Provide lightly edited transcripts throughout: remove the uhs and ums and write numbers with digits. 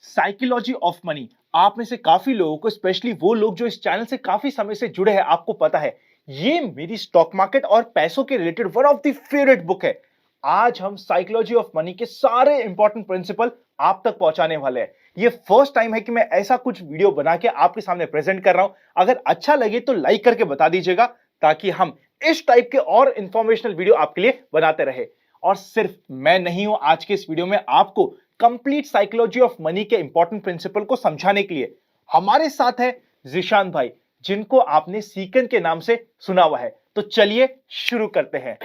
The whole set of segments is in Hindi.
Psychology of money. आप में से काफी लोगों को, स्पेशली वो लोग जो इस चैनल से काफी समय से जुड़े हैं, आपको पता है ये मेरी स्टॉक मार्केट और पैसों के related one of the favourite book है। आज हम साइकोलॉजी ऑफ मनी के सारे इंपॉर्टेंट प्रिंसिपल आप तक पहुंचाने वाले हैं। ये फर्स्ट टाइम है कि मैं ऐसा कुछ वीडियो बना के आपके सामने प्रेजेंट कर रहा हूं। अगर अच्छा लगे तो लाइक करके बता दीजिएगा, ताकि हम इस टाइप के और इंफॉर्मेशनल वीडियो आपके लिए बनाते रहे। और सिर्फ मैं नहीं हूं आज के इस वीडियो में आपको कंप्लीट साइकोलॉजी ऑफ मनी के इंपॉर्टेंट प्रिंसिपल को समझाने के लिए। हमारे साथ है ज़ीशान भाई, जिनको आपने सीकन के नाम से सुना हुआ है। तो चलिए शुरू करते हैं।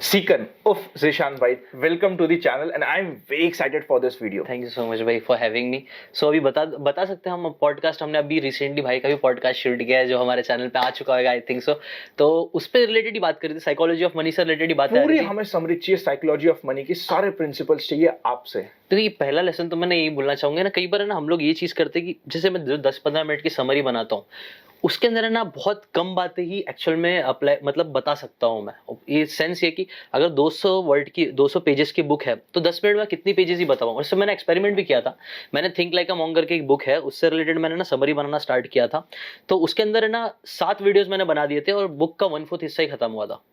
सीकन उफ ज़ीशान भाई, welcome to the channel and I am very excited for this video. Thank you so much भाई फॉर हैविंग मी। सो अभी बता सकते हैं हम पॉडकास्ट, हमने अभी रिसेंटली भाई का भी पॉडकास्ट शूट किया है जो हमारे चैनल पे आ चुका होगा, आई थिंक सो। तो उस पे रिलेटेड ही बात करी थी, साइकोलॉजी ऑफ मनी से रिलेटेड ही बात पूरी हमें समरी चाहिए साइकोलॉजी ऑफ मनी की, सारे प्रिंसिपल्स चाहिए आपसे। तो ये पहला लेसन तो मैंने यही बोलना चाहूंगा ना, कई बार है ना हम लोग ये चीज करते हैं कि जैसे मैं 10-15 मिनट की समरी बनाता हूँ, उसके अंदर है ना बहुत कम बातें ही एक्चुअल में अप्लाई मतलब बता सकता हूँ मैं। ये सेंस ये कि अगर 200 वर्ड की 200 पेजेस की बुक है तो 10 मिनट में कितनी पेजेस ही बताऊँ। और इससे मैंने एक्सपेरिमेंट भी किया था। मैंने थिंक लाइक अ मॉन्गर की एक बुक है, उससे रिलेटेड मैंने ना समरी बनाना स्टार्ट किया था। तो उसके अंदर है ना 7 वीडियोस मैंने बना दिए थे और बुक का 1/4 हिस्सा ही खत्म हुआ था।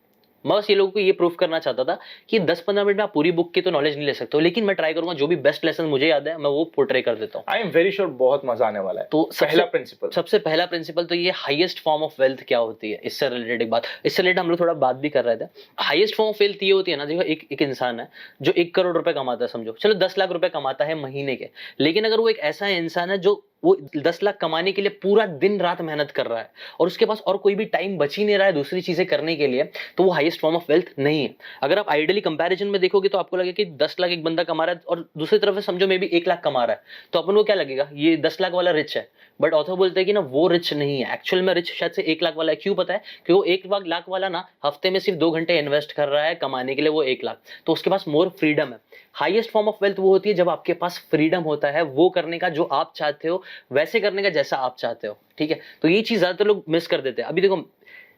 मैं बस ये लोगों को ये प्रूफ करना चाहता था कि 10-15 मिनट में आप पूरी बुक की तो नॉलेज नहीं ले सकते हो, लेकिन मैं ट्राई करूंगा जो भी बेस्ट लेसन मुझे याद है मैं वो पोर्ट्रे कर देता हूँ। आई एम वेरी श्योर बहुत मजा आने वाला है। तो सबसे पहला प्रिंसिपल तो ये हाईएस्ट फॉर्म ऑफ वेल्थ क्या होती है, इससे रिलेटेड एक बात, इससे रिलेटेड हम लोग थोड़ा बात भी कर रहे थे। हाईएस्ट फॉर्म ऑफ वेल्थ ये होती है ना, देखो एक इंसान है जो 1 करोड़ रुपए कमाता है, समझो चलो 10 लाख रुपए कमाता है महीने के, लेकिन अगर वो एक ऐसा इंसान है जो वो 10 लाख कमाने के लिए पूरा दिन रात मेहनत कर रहा है और उसके पास और कोई भी टाइम बच ही नहीं रहा है दूसरी चीजें करने के लिए, तो वो हाईएस्ट फॉर्म ऑफ वेल्थ नहीं है। अगर आप आइडियली कंपैरिजन में देखोगे तो आपको लगेगा कि 10 लाख एक बंदा कमा रहा है और दूसरी तरफ समझो मे बी 1 लाख कमा रहा है, तो अपन को क्या लगेगा, ये 10 लाख वाला रिच है। बट ऑथर बोलते हैं कि ना वो रिच नहीं है, एक्चुअल में रिच शायद से 1 लाख वाला है। क्यों पता है? क्योंकि वो 1 लाख वाला ना हफ्ते में सिर्फ 2 घंटे इन्वेस्ट कर रहा है कमाने के लिए वो 1 लाख, तो उसके पास मोर फ्रीडम है। हाईएस्ट फॉर्म ऑफ वेल्थ वो होती है जब आपके पास फ्रीडम होता है वो करने का जो आप चाहते हो, वैसे करने का जैसा आप चाहते हो। ठीक है, तो ये चीज ज्यादातर लोग मिस कर देते हैं। अभी देखो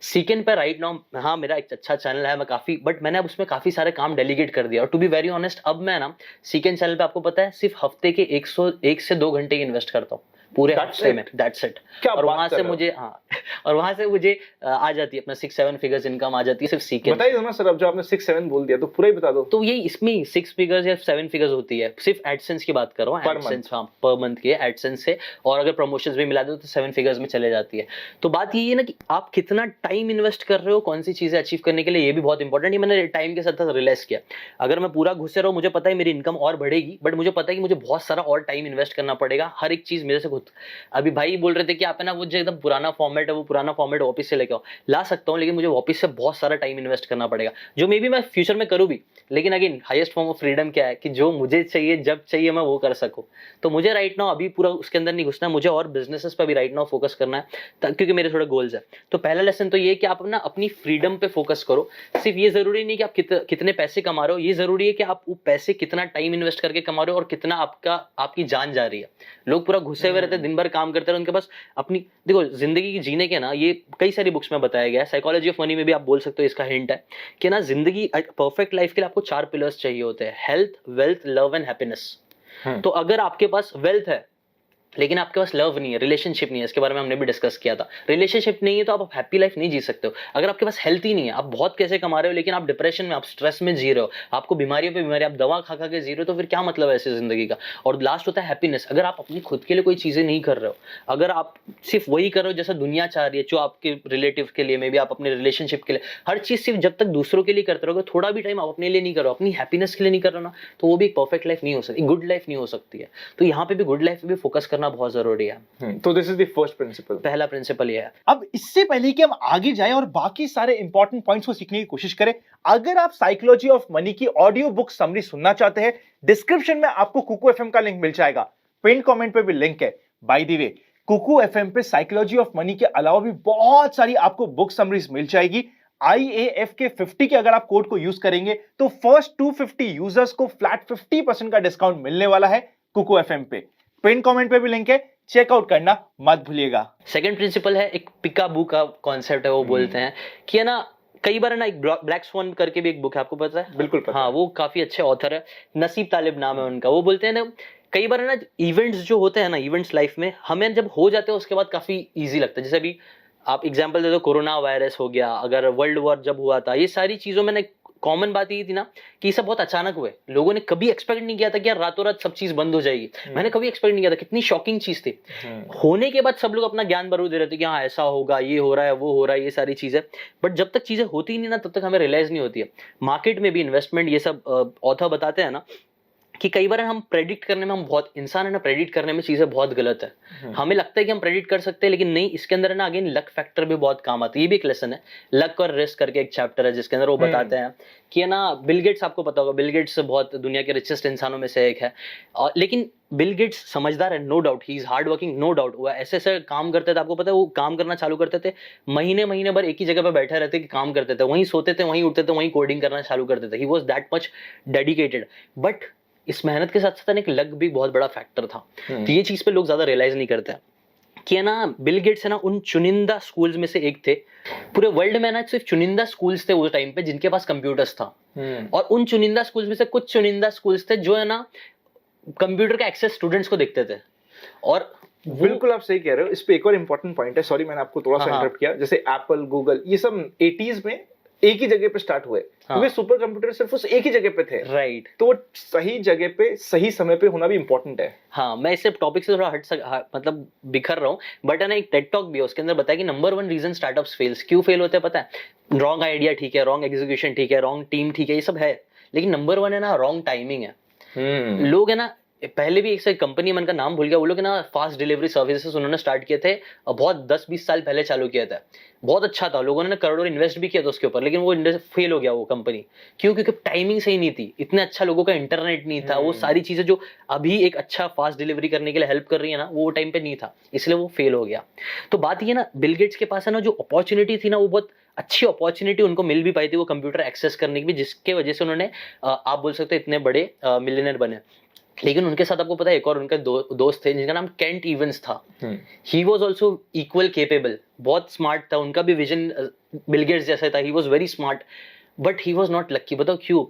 सीकन पे राइट नाउ, हाँ मेरा एक अच्छा चैनल है, मैं काफी, बट मैंने अब उसमें काफी सारे काम डेलीगेट कर दिया। और टू बी वेरी ऑनेस्ट, अब मैं ना सीकन चैनल पे आपको पता है सिर्फ हफ्ते के 101 से 2 घंटे इन्वेस्ट करता हूँ पूरे हफ्ते में, दैट्स इट। और वहां से मुझे और वहां से मुझे आ जाती है अपना 6-7 फिगर्स इनकम आ जाती है सिर्फ सीकन। बताइए ना सर, अब जो आपने 6-7 बोल दिया तो पूरा ही बता दो। तो ये इसमें 6 फिगर्स या 7 फिगर्स होती है, सिर्फ एडसेंस की बात कर रहा हूँ, एडसेंस, हाँ पर मंथ की एडसेंस से, और अगर प्रमोशंस भी मिला दो तो 7 फिगर्स में चले जाती है। तो बात ये है ना कि आप कितना टाइम इन्वेस्ट कर रहे हो कौन सी चीजें अचीव करने के लिए, ये भी बहुत इंपॉर्टेंट है। मैंने टाइम के साथ साथ रियलाइज किया, अगर मैं पूरा घुसे रहूं मुझे पता है मेरी इनकम और बढ़ेगी, बट मुझे पता है कि मुझे बहुत सारा और टाइम इन्वेस्ट करना पड़ेगा हर एक चीज मेरे से खुद। अभी भाई बोल रहे थे कि आप है ना वो जो एकदम पुराना फॉर्मेट है वो पुराना फॉर्मेट वापस से लेके आओ, ला सकता हूँ, लेकिन मुझे वापस से बहुत सारा टाइम इन्वेस्ट करना पड़ेगा, जो मे बी मैं फ्यूचर में करूँ भी। लेकिन again highest form of freedom क्या है कि जो मुझे चाहिए जब चाहिए मैं वो कर सकूं। तो मुझे राइट नाउ अभी पूरा उसके अंदर नहीं घुसना, मुझे और बिजनेसेस पर भी राइट नाउ फोकस करना है क्योंकि मेरे थोड़े गोल्स है। तो पहला लेसन तो ये कि आप ना अपनी फ्रीडम पे फोकस करो। सिर्फ ये जरूरी नहीं कि आप कितने पैसे कमा रहे हो, ये जरूरी है कि आप वो पैसे कितना टाइम इन्वेस्ट करके कमा रहे हो और कितना आपकी जान जा रही है। लोग पूरा घुसे हुए रहते हैं, दिन भर काम करते रहे, उनके पास अपनी, देखो जिंदगी की जीने के ना, ये कई सारी बुक्स में बताया गया है, साइकोलॉजी ऑफ मनी में भी आप बोल सकते हो इसका हिंट है कि ना जिंदगी परफेक्ट लाइफ के लिए आपको 4 पिलर्स चाहिए होते हैं, health, wealth, love and happiness. तो अगर आपके पास वेल्थ है लेकिन आपके पास लव नहीं है, रिलेशनशिप नहीं है, इसके बारे में हमने भी डिस्कस किया था, रिलेशनशिप नहीं है तो आप हैप्पी लाइफ नहीं जी सकते हो। अगर आपके पास हेल्थ ही नहीं है, आप बहुत कैसे कमा रहे हो लेकिन आप डिप्रेशन में, आप स्ट्रेस में जी रहे हो, आपको बीमारियों पे बीमारी, आप दवा खा खा के जी रहे हो, तो फिर क्या मतलब है ऐसी जिंदगी का। और लास्ट होता है हैप्पीनेस। अगर आप अपनी खुद के लिए कोई चीजें नहीं कर रहे हो, अगर आप सिर्फ वही कर रहे हो जैसा दुनिया चाह रही है, जो आपके रिलेटिव के लिए, मे बी आप अपने रिलेशनशिप के लिए, हर चीज सिर्फ जब तक दूसरों के लिए करते रहोगे, थोड़ा भी टाइम आप अपने लिए नहीं कर रहे हो, अपनी हैप्पीनेस के लिए नहीं कर रहे हो ना, तो वो भी एक परफेक्ट लाइफ नहीं हो सकती, गुड लाइफ नहीं हो सकती है। तो यहाँ पे भी गुड लाइफ पे भी फोकस करना बहुत जरूरी है। तो this is the first principle, पहला प्रिंसिपल ये है। अब इससे पहले कि हम आगे जाएं और बाकी सारे इंपॉर्टेंट पॉइंट्स को सीखने की कोशिश करें, अगर आप साइकोलॉजी ऑफ मनी की ऑडियो बुक समरी सुनना चाहते हैं, डिस्क्रिप्शन में आपको कुकू एफएम का लिंक मिल जाएगा, पिन कमेंट पे भी लिंक है। By the way, Kuku FM पे साइकोलॉजी ऑफ मनी के अलावा भी बहुत सारी आपको बुक समरीज मिल जाएगी। IAF के 50 के अगर आप कोड को यूज करेंगे तो फर्स्ट 250 यूजर्स को फ्लैट 50% का डिस्काउंट मिलने वाला है कुकू एफएम पे। पिन कमेंट पे भी लिंक है, चेकआउट करना मत भूलिएगा। सेकंड प्रिंसिपल है, एक पिकाबू का कॉन्सेप्ट है, वो बोलते हैं कि है ना कई बार ना एक ब्लैक स्वान करके भी एक बुक है, आपको पता है? बिल्कुल पता हाँ, है। वो काफी अच्छे ऑथर है, नसीब तालिब नाम है उनका। वो बोलते हैं ना, कई बार ना इवेंट्स जो होते हैं ना, इवेंट्स लाइफ में हमें जब हो जाते हैं उसके बाद काफी इजी लगता है। जैसे अभी आप एग्जांपल दे दो, कोरोना वायरस हो गया, अगर वर्ल्ड वॉर जब हुआ था, ये सारी चीजों में ना कॉमन बात ये थी ना कि ये सब बहुत अचानक हुए। लोगों ने कभी एक्सपेक्ट नहीं किया था कि यार रातों रात सब चीज बंद हो जाएगी। मैंने कभी एक्सपेक्ट नहीं किया था, कितनी शॉकिंग चीज थी। होने के बाद सब लोग अपना ज्ञान बरूद दे रहे थे कि हाँ ऐसा होगा, ये हो रहा है, वो हो रहा है, ये सारी चीजें। बट जब तक चीजें होती ही नहीं ना, तब तक हमें रियलाइज नहीं होती है। मार्केट में भी इन्वेस्टमेंट, ये सब ऑथर बताते हैं ना कि कई बार हम प्रेडिक्ट करने में, हम बहुत इंसान है ना, प्रेडिक्ट करने में चीजें बहुत गलत है। हमें लगता है कि हम प्रेडिक्ट कर सकते हैं, लेकिन नहीं, इसके अंदर है ना अगेन लक फैक्टर भी बहुत काम आता है। ये भी एक लेसन है, लक और रिस्क करके एक चैप्टर है जिसके अंदर वो बताते हैं कि है ना, बिल गेट्स, आपको पता होगा, बिल गेट्स बहुत दुनिया के रिचेस्ट इंसानों में से एक है। और लेकिन बिल गेट्स समझदार है, no doubt, he is hard working, no doubt. वो ऐसे ऐसे काम करते थे, आपको पता है, वो काम करना चालू करते थे, महीने महीने भर एक ही जगह पे बैठे रहते कि काम करते थे, वहीं सोते थे, वहीं उठते थे, वहीं कोडिंग करना चालू करते थे। He was that much dedicated. But इस मेहनत के साथ साथ एक लक भी बहुत बड़ा फैक्टर था। तो ये चीज पे लोग ज्यादा रियलाइज नहीं करते हैं कि है ना, बिल गेट्स है ना उन चुनिंदा स्कूल्स में से एक थे। पूरे वर्ल्ड में ना सिर्फ चुनिंदा स्कूल्स थे उस टाइम पे जिनके पास कंप्यूटर्स था। और उन चुनिंदा स्कूल्स में से कुछ चुनिंदा स्कूल्स थे जो है ना कंप्यूटर का एक्सेस स्टूडेंट्स को देखते थे। और बिल्कुल आप सही कह रहे हो। इस पे एक और इंपॉर्टेंट पॉइंट है, सॉरी मैंने आपको थोड़ा सा इंटरप्ट किया। जैसे एप्पल, गूगल, ये सब 80s में एक ही जगह पे स्टार्ट हुए, क्योंकि सुपर कंप्यूटर सिर्फ उस एक ही जगह पे थे। राइट। तो वो सही जगह पे सही समय पे होना भी इंपॉर्टेंट है। हाँ, मैं इससे टॉपिक से थोड़ा मतलब बिखर रहा हूँ, बट है ना एक टेड टॉक भी है, उसके अंदर बताया कि नंबर 1 रीजन स्टार्टअप्स फेल्स, क्यों फेल होते हैं पता है? रॉन्ग आइडिया ठीक है, रॉन्ग एग्जीक्यूशन ठीक है, रॉन्ग टीम ठीक है, ये सब है, लेकिन नंबर 1 है ना रॉन्ग टाइमिंग है। लोग है ना, पहले भी एक कंपनी, मन का नाम भूल गया, वो लोग ना फास्ट डिलीवरी सर्विसेज उन्होंने स्टार्ट किए थे, बहुत 10-20 साल पहले चालू किया था। बहुत अच्छा था, लोगों ने करोड़ों इन्वेस्ट भी किया था उसके ऊपर, लेकिन वो फेल हो गया वो कंपनी। क्यों? क्योंकि टाइमिंग सही नहीं थी, इतना अच्छा लोगों का इंटरनेट नहीं था, वो सारी चीजें जो अभी एक अच्छा फास्ट डिलीवरी करने के लिए हेल्प कर रही है ना, वो टाइम पे नहीं था, इसलिए वो फेल हो गया। तो बात ये ना, बिल गेट्स के पास है ना जो अपॉर्चुनिटी थी ना, वो बहुत अच्छी अपॉर्चुनिटी उनको मिल भी पाई थी वो कंप्यूटर एक्सेस करने की भी, जिसके वजह से उन्होंने आप बोल सकते हो इतने बड़े मिलियनर बने। लेकिन उनके साथ आपको पता है एक और उनका दोस्त थे जिनका नाम केंट इवेंस था। He was also equal capable, बहुत स्मार्ट था, उनका भी विजन बिल गेट्स जैसा था। He was very smart, but he was not lucky. बताओ क्यों?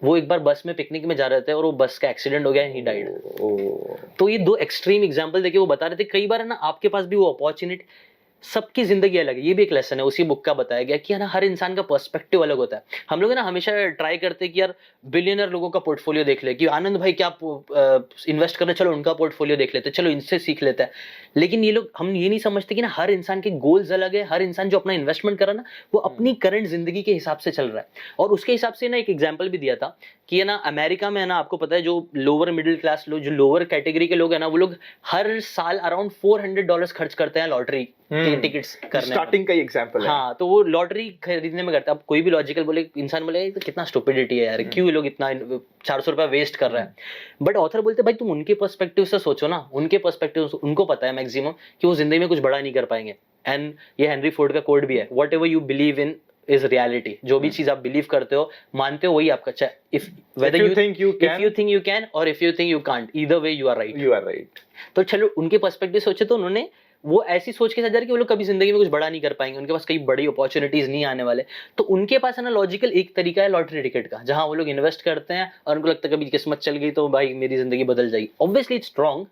वो एक बार बस में पिकनिक में जा रहे थे और वो बस का एक्सीडेंट हो गया, ही डाइड। तो ये 2 एक्सट्रीम एग्जांपल देके वो बता रहे थे कई बार है ना आपके पास भी वो अपॉर्चुनिटी, सबकी जिंदगी अलग है। ये भी एक लेसन है, उसी बुक का बताया गया कि है ना हर इंसान का पर्सपेक्टिव अलग होता है। हम लोग ना हमेशा ट्राई करते हैं कि यार बिलियनर लोगों का पोर्टफोलियो देख ले, कि आनंद भाई क्या इन्वेस्ट करना, चलो उनका पोर्टफोलियो देख लेते, चलो इनसे सीख लेते हैं। लेकिन ये लोग, हम ये नहीं समझते कि ना हर इंसान के गोल्स अलग है। हर इंसान जो अपना इन्वेस्टमेंट कर रहा है ना, वो अपनी करंट जिंदगी के हिसाब से चल रहा है। और उसके हिसाब से ना एक एग्जाम्पल भी दिया था कि है ना अमेरिका में है ना, आपको पता है जो लोअर मिडिल क्लास लोग, जो लोअर कैटेगरी के लोग है ना, वो लोग हर साल अराउंड $400 खर्च करते हैं लॉटरी के टिकट्स करने। स्टार्टिंग का ही एग्जांपल है। हाँ, तो वो लॉटरी खरीदने में करता है। अब कोई भी लॉजिकल बोले, इंसान बोले तो कितना स्टुपिडिटी है यार, क्यों ये लोग इतना 400 रुपया वेस्ट कर रहा है। बट ऑथर बोलते भाई तुम उनके पर्सपेक्टिव से सोचो ना, उनके पर्सपेक्टिव उनको पता है मैक्सिमम कि वो जिंदगी में कुछ बड़ा नहीं कर पाएंगे। एंड ये हेनरी फोर्ड का कोड भी है, what ever you believe in is reality. जो भी चीज आप बिलीव करते हो, मानते हो, वही आपका, चाहे if you think you can or if you think you can't, either way you are right। तो चलो उनके पर्सपेक्टिव सोचे, तो उन्होंने वो ऐसी सोच के साथ जा रहे कि वो लोग कभी जिंदगी में कुछ बड़ा नहीं कर पाएंगे, उनके पास कई बड़ी अपॉर्चुनिटीज नहीं आने वाले। तो उनके पास है ना लॉजिकल एक तरीका है लॉटरी टिकट का, जहां वो लोग इन्वेस्ट करते हैं और उनको लगता है कभी किस्मत चल गई तो भाई मेरी जिंदगी बदल जाएगी। ऑब्वियसली इट्स स्ट्रॉन्ग,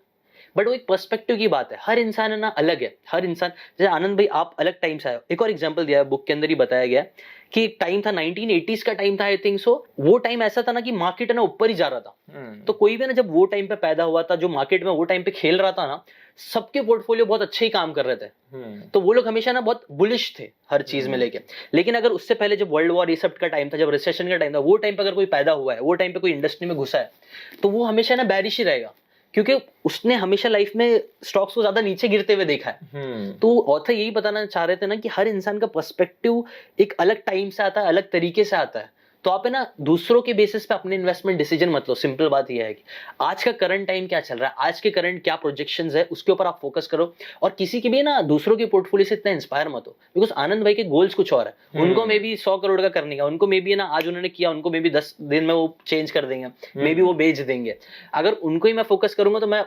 बट वो एक पर्सपेक्टिव की बात है। हर इंसान है ना अलग है, हर इंसान, जैसे आनंद भाई आप अलग टाइम से आए हो। एक और एग्जांपल दिया है बुक के अंदर ही बताया गया कि एक टाइम था 1980s का टाइम था, आई थिंक सो। वो टाइम ऐसा था ना कि मार्केट है ना ऊपर ही जा रहा था। तो कोई भी ना जब वो टाइम पे पैदा हुआ था, जो मार्केट में वो टाइम पे खेल रहा था ना, सबके पोर्टफोलियो बहुत अच्छे ही काम कर रहे थे। तो वो लोग हमेशा ना बहुत बुलिश थे हर चीज में लेके। लेकिन अगर उससे पहले जब वर्ल्ड वॉर ये सब का टाइम था, जब रिसेशन का टाइम था, वो टाइम पे अगर कोई पैदा हुआ है, वो टाइम पे कोई इंडस्ट्री में घुसा है, तो वो हमेशा ना बैरिश ही रहेगा, क्योंकि उसने हमेशा लाइफ में स्टॉक्स को ज्यादा नीचे गिरते हुए देखा है। तो ऑथर यही बताना चाह रहे थे ना कि हर इंसान का पर्सपेक्टिव एक अलग टाइम से आता है, अलग तरीके से आता है। तो आप है ना दूसरों के बेसिस पे अपने इन्वेस्टमेंट डिसीजन मत लो। सिंपल बात यह है कि आज का करंट टाइम क्या चल रहा है, आज के करंट क्या प्रोजेक्शंस है, उसके ऊपर आप फोकस करो। और किसी के भी ना दूसरों के पोर्टफोलियो से इतना इंस्पायर मत हो, बिकॉज आनंद भाई के गोल्स कुछ और है। उनको मे बी 100 करोड़ का करने का, उनको मे बी ना आज उन्होंने किया, उनको मे बी 10 दिन में वो चेंज कर देंगे, मे बी वो बेच देंगे। अगर उनको ही मैं फोकस करूंगा तो मैं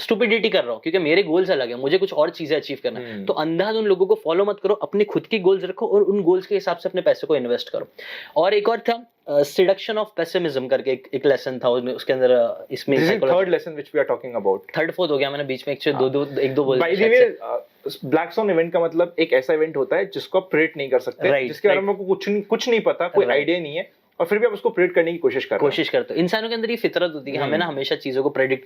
स्टुपिडिटी कर रहा हूँ क्योंकि मेरे गोल्स अलग है, मुझे कुछ और चीजें अचीव करना है, तो अंधाधुन उन लोगों को फॉलो मत करो, अपने खुद की गोल्स रखो और उन गोल्स के हिसाब से अपने पैसे को इन्वेस्ट करो। और एक और था सिडक्शन ऑफ पेसिमिज्म करके एक लेसन था उसमें, उसके अंदर इसमें third lesson which we are talking about. Third fourth हो गया, मैंने बीच में एक दो बोल by the way black swan event का मतलब एक ऐसा इवेंट होता है जिसको आप प्रेडिक्ट नहीं कर सकते, जिसके बारे में आपको कुछ नहीं पता, कोई आइडिया नहीं है, और फिर भी आप उसको प्रेडिक्ट करने की कोशिश करते हो। इंसानों के अंदर ये फितरत होती है कि हमें ना हमेशा चीजों को प्रेडिक्ट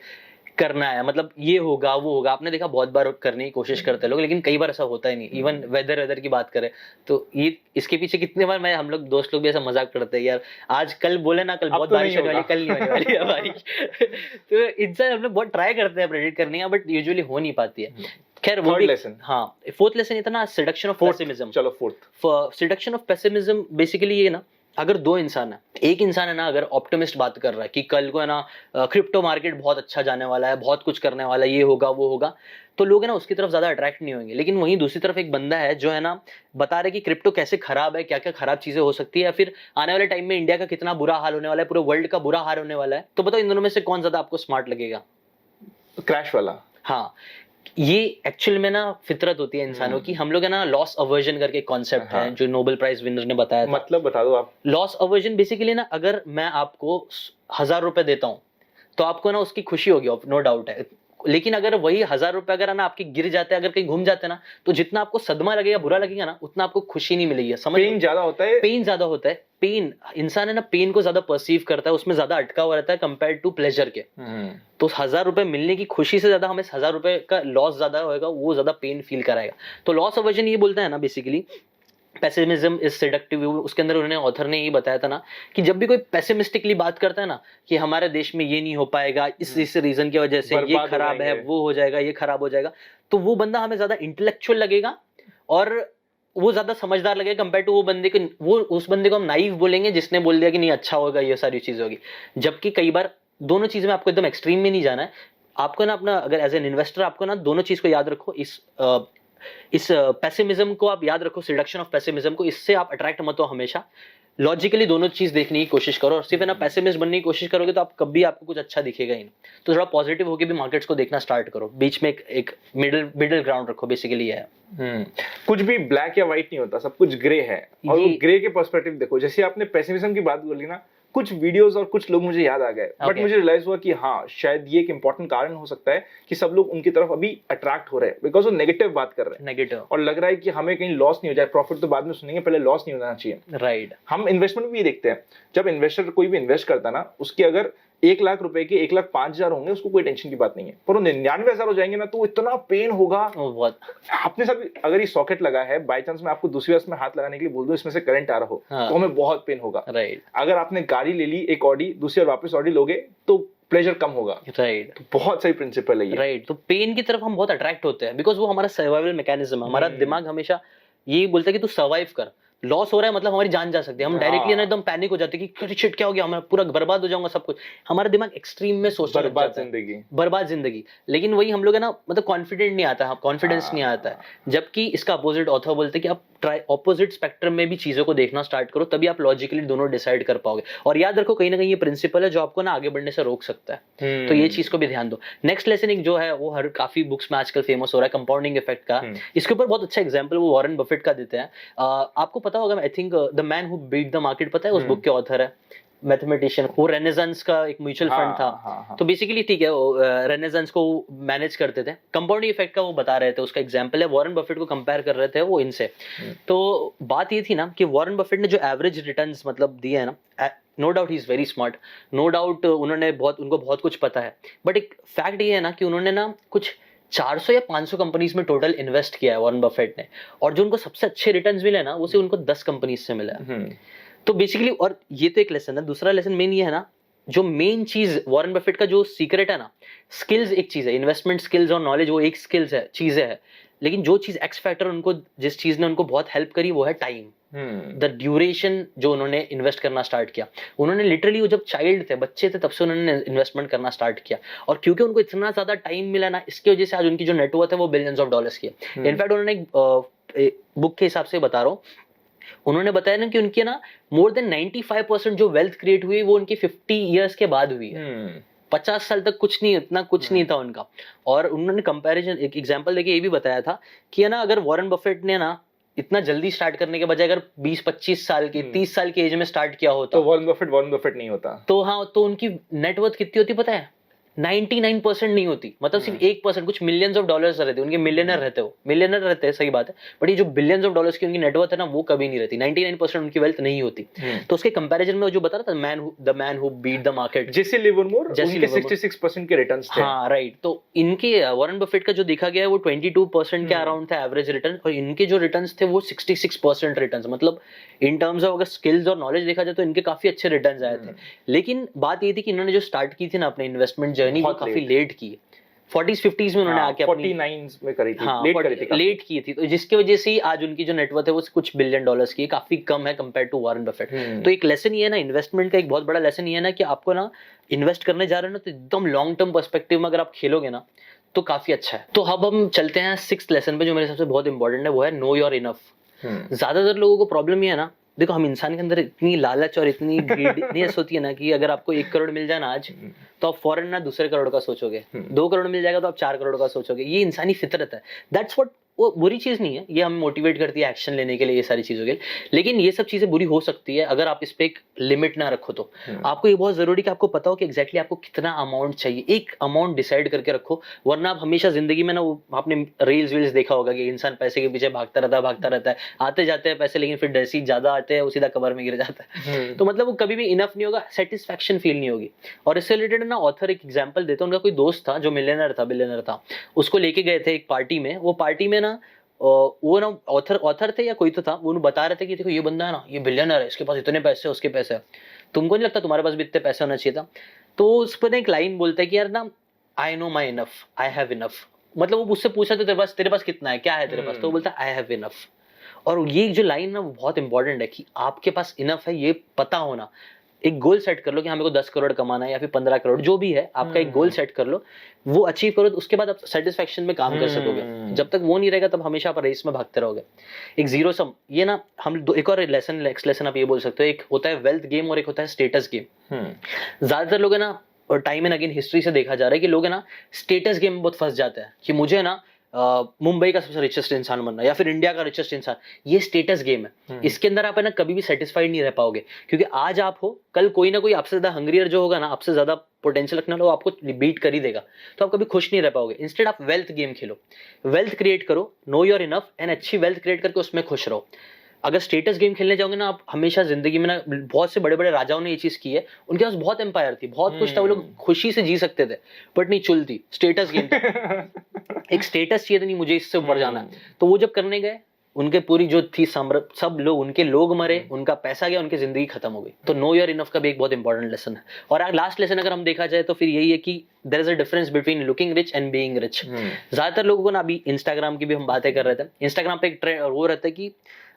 करना है, मतलब ये होगा वो होगा। आपने देखा बहुत बार करने की कोशिश करते हैं लोग, लेकिन कई बार ऐसा होता ही नहीं। इवन वेदर की बात करें तो ये इसके पीछे कितने बार हम लोग दोस्त लोग भी ऐसा मजाक करते हैं, यार आज कल बोले ना कल बहुत बारिश होने वाली, कल नहीं होने वाली है बारिश। तो इंसान हम लोग बहुत ट्राई करते हैं प्रेडिक्ट करने का, बट यूजुअली हो नहीं पाती है। खैर वो भी हाँ, फोर्थ लेसन इतना सिडक्शन ऑफ पेसिमिज्म। चलो fourth seduction of pessimism basically ये ना, अगर दो इंसान है, एक इंसान है ना अगर ऑप्टिमिस्ट बात कर रहा है कि कल को है ना क्रिप्टो मार्केट बहुत अच्छा जाने वाला है, बहुत कुछ करने वाला है, ये होगा वो होगा, तो लोग है ना उसकी तरफ ज्यादा अट्रैक्ट नहीं होंगे। लेकिन वहीं दूसरी तरफ एक बंदा है जो है ना बता रहा है कि क्रिप्टो कैसे खराब है, क्या क्या खराब चीजें हो सकती है, या फिर आने वाले टाइम में इंडिया का कितना बुरा हाल होने वाला है, पूरे वर्ल्ड का बुरा हाल होने वाला है। तो बताओ इन दोनों में से कौन ज्यादा आपको स्मार्ट लगेगा? क्रैश वाला। हाँ, ये एक्चुअल में ना फितरत होती है इंसानों की। हम लोग है ना लॉस अवर्जन करके कॉन्सेप्ट है जो नोबेल प्राइज विनर ने बताया था। मतलब बता दो आप। लॉस अवर्जन बेसिकली ना, अगर मैं आपको 1000 रुपए देता हूँ तो आपको ना उसकी खुशी होगी, नो डाउट है। लेकिन अगर वही 1000 रुपए अगर ना आपके गिर जाते हैं, अगर कहीं घूम जाते हैं ना, तो जितना आपको सदमा लगेगा, बुरा लगेगा ना, उतना आपको खुशी नहीं मिलेगी। समझ, पेन ज्यादा होता है। पेन ज्यादा होता है। पेन, इंसान है ना पेन को ज्यादा परसीव करता है, उसमें ज्यादा अटका हुआ रहता है कंपेयर टू प्लेजर के। तो 1000 रुपए मिलने की खुशी से ज्यादा हमें 1000 रुपए का लॉस ज्यादा होगा, वो ज्यादा पेन फील कराएगा। तो लॉस अवर्जन ये बोलता है ना बेसिकली पेसिमिज्म इज सेडक्टिव। उसके अंदर उन्होंने ऑथर ने ये बताया था ना कि जब भी कोई पेसिमिस्टिकली बात करता है ना कि हमारे देश में ये नहीं हो पाएगा, इस रीजन की वजह से ये खराब है, वो हो जाएगा, ये खराब हो जाएगा, तो वो बंदा हमें ज्यादा इंटेलेक्चुअल लगेगा और वो ज्यादा समझदार लगेगा कंपेयर टू वो बंदे को, वो उस बंदे को हम नाइव बोलेंगे जिसने बोल दिया कि नहीं अच्छा होगा, ये सारी चीज होगी। जबकि कई बार दोनों चीज में आपको एकदम एक्सट्रीम में नहीं जाना है। आपको ना अपना, अगर एज एन इन्वेस्टर आपको ना दोनों चीज को याद रखो। इस पेसिमिज्म को आप याद रखो, सिडक्शन ऑफ पेसिमिज्म को, इससे आप अट्रैक्ट मत हो हमेशा। लॉजिकली दोनों चीज देखने की कोशिश करो, और सिर्फ है ना पेसिमिस्ट बनने की कोशिश करोगे तो आप कभी आपको कुछ अच्छा दिखेगा ही नहीं। तो थोड़ा पॉजिटिव होकर भी मार्केट्स को देखना स्टार्ट करो, बीच में एक मिडिल ग्राउंड रखो, बेसिकली है। कुछ भी ब्लैक या व्हाइट नहीं होता, सब कुछ ग्रे है, और वो ग्रे के पर्सपेक्टिव देखो। जैसे आपने पेसिमिज्म की बात बोली ना, कुछ वीडियोस और कुछ लोग मुझे याद आ गए, बट मुझे रियलाइज हुआ कि हाँ शायद ये एक इंपॉर्टेंट कारण हो सकता है कि सब लोग उनकी तरफ अभी अट्रैक्ट हो रहे हैं, बिकॉज वो नेगेटिव बात कर रहे हैं, नेगेटिव, और लग रहा है कि हमें कहीं लॉस नहीं हो जाए। प्रॉफिट तो बाद में सुनेंगे, पहले लॉस नहीं होना चाहिए। राइट। हम इन्वेस्टमेंट भी देखते हैं, जब इन्वेस्टर कोई भी इन्वेस्ट करता है ना, उसके अगर 1 लाख रुपए के 1,05,000 होंगे, उसको कोई टेंशन की बात नहीं है। पर वो 99,000 हो जाएंगे ना, तो इतना पेन होगा। आपने सब, अगर ये सॉकेट लगा है, बाय चांस मैं आपको दूसरी वजह में हाथ लगाने के लिए बोल दूं इसमें से करंट आ रहा हो, तो हमें बहुत पेन होगा। राइट। अगर आपने गाड़ी ले ली, एक ऑडी, दूसरी बार वापस ऑडी लोगे तो प्लेजर कम होगा। राइट। तो बहुत सही प्रिंसिपल है ये। राइट। तो पेन की तरफ हम बहुत अट्रैक्ट होते हैं, बिकॉज वो हमारा सर्वाइवल मैकेनिज्म है। हमारा दिमाग हमेशा यही बोलता है कि तू सर्वाइव कर। लॉस हो रहा है मतलब हमारी जान जा सकती है, हम डायरेक्टली ना एकदम पैनिक हो जाते हैं कि शिट क्या हो गया, मैं पूरा बर्बाद हो जाऊंगा, सब कुछ। हमारा दिमाग एक्सट्रीम में सोचता है, बर्बाद जिंदगी। लेकिन वही हम लोग है ना, मतलब कॉन्फिडेंट नहीं आता, कॉन्फिडेंस नहीं आता है। जबकि इसका अपोजिट ऑथर बोलते हैं कि आप ट्राई ऑपोजिट स्पेक्ट्रम में भी चीजों को देखना स्टार्ट करो, तभी आप लॉजिकली दोनों डिसाइड कर पाओगे। और याद रखो कहीं ना कहीं ये प्रिंसिपल है जो आपको ना आगे बढ़ने से रोक सकता है। तो ये चीज को भी ध्यान दो। नेक्स्ट लेसन एक जो है वो हर काफी बुक्स में आजकल फेमस हो रहा है, कंपाउंडिंग इफेक्ट का। इसके ऊपर बहुत अच्छा एग्जांपल वो वॉरेन बफेट का देते हैं। आपको पता होगा, I think the man who beat the market, पता है उस बुक के ऑथर है, मैथमेटिशियन। वो रेनेसांस का एक म्यूचुअल फंड था। तो बेसिकली ठीक है, रेनेसांस को मैनेज करते थे। कंपाउंडिंग इफेक्ट का वो बता रहे थे, उसका एग्जांपल है, वॉरेन बफेट को कंपेयर कर रहे थे वो इनसे। तो बात ये थी ना कि वॉरेन बफेट ने जो एवरेज रिटर्न्स मतलब दिए है ना, no doubt he is very smart, no doubt उनको बहुत कुछ पता है। बट एक फैक्ट ये है ना कि उन्होंने ना कुछ 400 या 500 कंपनीज में टोटल इन्वेस्ट किया है वॉरेन बफेट ने, और जो उनको सबसे अच्छे रिटर्न्स मिले ना वो सिर्फ उनको 10 कंपनीज से मिला है। तो बेसिकली, और ये तो एक लेसन है। दूसरा लेसन मेन ये है ना, जो मेन चीज वॉरेन बफेट का जो सीक्रेट है ना, स्किल्स एक चीज है, इन्वेस्टमेंट स्किल्स और नॉलेज वो एक स्किल्स है, चीजें है। लेकिन जो चीज एक्स फैक्टर उनको, जिस चीज ने उनको बहुत हेल्प करी वो है टाइम, द ड्यूरेशन जो उन्होंने इन्वेस्ट करना स्टार्ट किया। उन्होंने लिटरली, वो जब चाइल्ड थे, बच्चे थे, तब से उन्होंने इन्वेस्टमेंट करना स्टार्ट किया। और क्योंकि उनको इतना ज्यादा टाइम मिला ना, इसकी वजह से आज उनकी जो नेटवर्थ है वो बिलियंस ऑफ डॉलर्स की है। इनफैक्ट उन्होंने बुक के हिसाब से बता रहा हूँ, उन्होंने बताया ना कि उनके ना मोर देन 95% जो वेल्थ क्रिएट हुई वो उनकी 50 इयर्स के बाद हुई है। 50 साल तक कुछ नहीं, इतना कुछ नहीं था उनका। और उन्होंने कंपैरिजन, एक एग्जांपल देके ये भी बताया था कि है ना, अगर वॉरेन बफेट ने ना इतना जल्दी स्टार्ट करने के बजाय अगर 20-25 साल के 30 साल की एज में स्टार्ट किया होता तो वॉरेन बफेट नहीं होता। तो हाँ, तो उनकी नेटवर्थ कितनी होती पता है? 99% नहीं होती, मतलब सिर्फ 1%, कुछ मिलियंस ऑफ डॉलर्स रहते, उनके मिलियनर रहते हो, मिलियनर रहते हैं, सही बात है, बट ये जो बिलियंस ऑफ डॉलर्स की उनकी नेटवर्थ है ना, वो कभी नहीं रहती, 99% उनकी वेल्थ नहीं होती। तो उसके कंपैरिजन में जो बता रहा था, the man who beat the market, Jesse Livermore, उनके 66% के रिटर्न्स थे। हाँ राइट, तो इनके वॉरेन बफेट का जो देखा गया है वो 22% के अराउंड था एवरेज रिटर्न, और इनके जो रिटर्न्स थे वो 66% रिटर्न्स, मतलब इन टर्म्स ऑफ अगर स्किल्स और नॉलेज देखा जाए तो इनके काफी अच्छे रिटर्न्स आए थे। लेकिन बात ये थी कि इन्होंने जो स्टार्ट की थी ना अपने इन्वेस्टमेंट जर्नी, वो काफी लेट की, 40s-50s में उन्होंने आके अपनी 49 में करी थी, हाँ, लेट की थी, तो जिसकी वजह से ही आज उनकी जो नेटवर्थ है वो कुछ बिलियन डॉलर्स की, काफी कम है कंपेयर टू वॉरेन बफेट। तो एक लेसन ये है ना, इन्वेस्टमेंट का एक बहुत बड़ा लेसन ये है ना कि आपको ना इन्वेस्ट करने जा रहे हो ना, तो एकदम लॉन्ग टर्म पर्सपेक्टिव में अगर आप खेलोगे ना तो काफी अच्छा है। तो अब हम चलते हैं 6th लेसन पे, जो मेरे हिसाब से बहुत इंपॉर्टेंट है, वो है नो योर इनफ। ज्यादातर लोगों को प्रॉब्लम ये है ना, देखो हम इंसान के अंदर इतनी लालच और इतनी ग्रीडीनेस होती है ना कि अगर आपको 1 करोड़ मिल जाए ना आज, तो आप फौरन ना दूसरे करोड़ का सोचोगे, 2 करोड़ मिल जाएगा तो आप 4 करोड़ का सोचोगे। ये इंसानी फितरत है, दैट्स व्हाट, वो बुरी चीज नहीं है, ये हमें मोटिवेट करती है एक्शन लेने के लिए, ये सारी चीजों के लिए। लेकिन ये सब चीजें बुरी हो सकती है अगर आप इस पे एक लिमिट ना रखो तो। आपको ये बहुत जरूरी कि आपको पता हो कि एग्जैक्टली आपको कितना अमाउंट चाहिए, एक अमाउंट डिसाइड करके रखो, वरना आप हमेशा जिंदगी में ना, वो आपने रील्स वील्स देखा होगा कि इंसान पैसे के पीछे भागता रहता है, आते जाते हैं पैसे, लेकिन फिर जैसे ही ज्यादा आते हैं वो सीधा कबर में गिर जाता है। तो मतलब वो कभी भी इनफ नहीं होगा, सेटिस्फैक्शन फील नहीं होगी। और इससे रिलेटेड ना ऑथर एक एग्जांपल देता है, उनका कोई दोस्त था जो बिलियनर था, उसको लेके गए थे एक पार्टी में, वो पार्टी में ना वो ना ऑथर थे या कोई तो था, वो बता रहे थे कि देखो ये बंदा है ना, ये बिलियनर है, इसके पास इतने पैसे, उसके पैसे है, तुमको नहीं लगता तुम्हारे पास भी इतने पैसे होना चाहिए था? तो उस पर एक लाइन बोलता है कि यार ना, I know my enough, I have enough, मतलब वो उससे पूछा तो तेरे पास कितना है, क्या है तेरे पास, तो वो बोलता है आई हैव इनफ। और ये जो लाइन ना वो बहुत इंपॉर्टेंट है कि आपके पास इनफ है, ये पता होना। एक गोल सेट कर लो कि हमें को 10 करोड़ कमाना है या फिर 15 करोड़, जो भी है आपका एक गोल सेट कर लो, वो अचीव करो, तो उसके बाद आप सेटिस्फेक्शन में काम कर सकोगे। जब तक वो नहीं रहेगा तब हमेशा आप रेस में भागते रहोगे। एक जीरो सम, ये ना हम एक और लेसन, नेक्स्ट लेसन आप ये बोल सकते हो, एक होता है वेल्थ गेम और एक होता है स्टेटस गेम। ज्यादातर लोग है ना, और टाइम एंड अगेन हिस्ट्री से देखा जा रहा है कि लोग है ना स्टेटस गेम में बहुत फंस जाते हैं कि मुझे ना मुंबई का सबसे रिचेस्ट इंसान बनना या फिर इंडिया का रिचेस्ट इंसान। ये स्टेटस गेम है, इसके अंदर आप है ना कभी भी सेटिस्फाइड नहीं रह पाओगे, क्योंकि आज आप हो, कल कोई ना कोई आपसे ज्यादा हंग्रियर जो होगा ना, आपसे ज्यादा पोटेंशियल रखने वाला, वो आपको बीट कर ही देगा, तो आप कभी खुश नहीं रह पाओगे। इंस्टेड आप वेल्थ गेम खेलो, वेल्थ क्रिएट करो, नो योर इनफ, एंड अच्छी वेल्थ क्रिएट करके उसमें खुश रहो। अगर स्टेटस गेम खेलने जाओगे ना आप, हमेशा जिंदगी में ना, बहुत से बड़े बड़े राजाओं ने ये चीज की है, उनके पास बहुत एम्पायर थी, बहुत कुछ था, वो लोग खुशी से जी सकते थे, बट नहीं चुलती स्टेटस गेम एक स्टेटस चाहिए था, नहीं मुझे इससे ऊपर जाना है, तो वो जब करने गए, उनके पूरी जो थी सब लोग, उनके लोग मरे, उनका पैसा गया, उनकी जिंदगी खत्म हो गई। तो नो योर इनफ का भी एक बहुत इंपॉर्टेंट लेसन है। और लास्ट लेसन अगर हम देखा जाए तो फिर यही है कि there is a difference between looking rich and being rich. ज्यादातर लोगों को ना, अभी इंस्टाग्राम की भी हम बातें कर रहे थे, इंस्टाग्राम पे एक ट्रेंड वो रहता है कि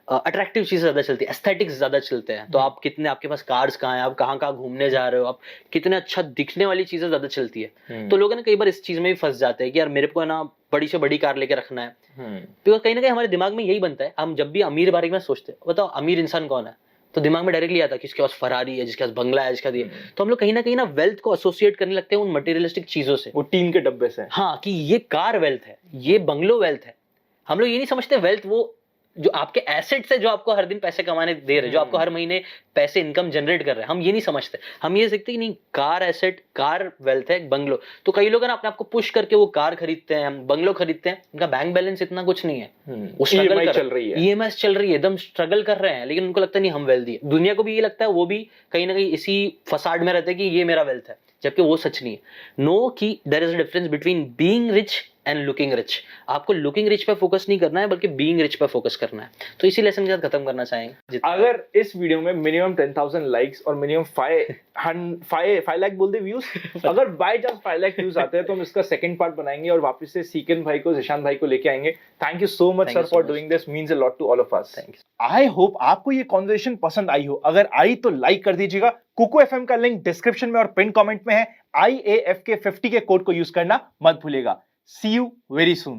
अट्रैक्टिव चीजें ज्यादा चलती है, एस्थेटिक्स ज्यादा चलते हैं, तो आप कितने, आपके पास कार्स कहाँ हैं, आप कहाँ कहाँ घूमने जा रहे हो, आप कितने अच्छा दिखने वाली चीजें ज्यादा चलती है। तो लोग ना कई बार इस चीज में भी फंस जाते हैं कि यार मेरे को है ना बड़ी से बड़ी कार लेके रखना है, बिकॉज कहीं ना कहीं हमारे दिमाग में यही बनता है, हम जब भी अमीर बारे में सोचते हैं, बताओ अमीर इंसान कौन है, तो दिमाग में डायरेक्टली आता है कि इसके पास फरारी है, जिसके पास बंगला है, जिसका दिए, तो हम लोग कहीं ना वेल्थ को एसोसिएट करने लगते हैं उन मटेरियलिस्टिक चीजों से, वो टीन के डब्बे से। हाँ, कि ये कार वेल्थ है, ये बंगलो वेल्थ है। हम लोग ये नहीं समझते वेल्थ वो जो आपके एसेट्स है, जो आपको हर दिन पैसे कमाने दे रहे हैं, जो आपको हर महीने पैसे इनकम जनरेट कर रहे हैं, हम ये नहीं समझते। हम ये सीखते कि नहीं, कार एसेट, कार वेल्थ है, बंगलो। तो कई लोग ना अपने आप को पुश करके वो कार खरीदते हैं, बंगलो खरीदते हैं, उनका बैंक बैलेंस इतना कुछ नहीं है, वो स्ट्रगल चल रही है, ईएमआई चल रही है, एकदम स्ट्रगल कर रहे हैं, लेकिन उनको लगता नहीं हम वेल्दी है। दुनिया को भी ये लगता है, वो भी कहीं ना कहीं इसी फसाड में रहते हैं कि ये मेरा वेल्थ है, जबकि वो सच नहीं है। नो कि there is a difference between being rich and looking rich. आपको लुकिंग रिच पे फोकस नहीं करना है, बल्कि बीइंग रिच पे फोकस करना है। तो इसी लेसन के साथ खत्म करना चाहेंगे। अगर इस वीडियो में मिनिमम 10,000 लाइक्स और मिनिमम 5 लाख बोल दे व्यूज, अगर बाय चांस 5 लाख व्यूज आते हैं तो हम इसका सेकंड पार्ट बनाएंगे और वापस से सीकन भाई को, जिशान भाई को लेके आएंगे। Thank you so much sir for doing this, means a lot to all of us. I hope आपको ये कॉन्वर्सेशन पसंद आई हो। अगर आई तो लाइक कर दीजिएगा। कुकू एफएम का लिंक डिस्क्रिप्शन में और पिन कमेंट में है। IAFK50 के कोड को यूज करना मत भूलिएगा। See you very soon.